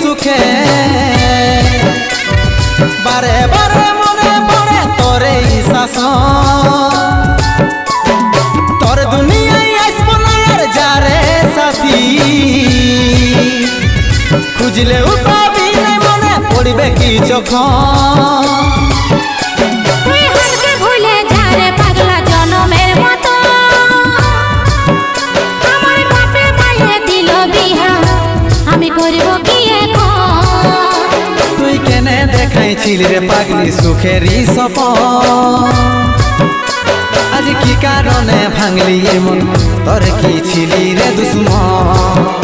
সুখে বারে বারে মনে পড়ে তোরে শাসন তোর দুনিয়ায় আসবো না আর যারে সাথী খুঁজলেও পাবি না মনে পড়বে কি যখন ছিলি রে পাগলি সুখেরই সপন আজ কি কারণে ভাঙলি এমন তোর কি ছিলি রে দুশ্মন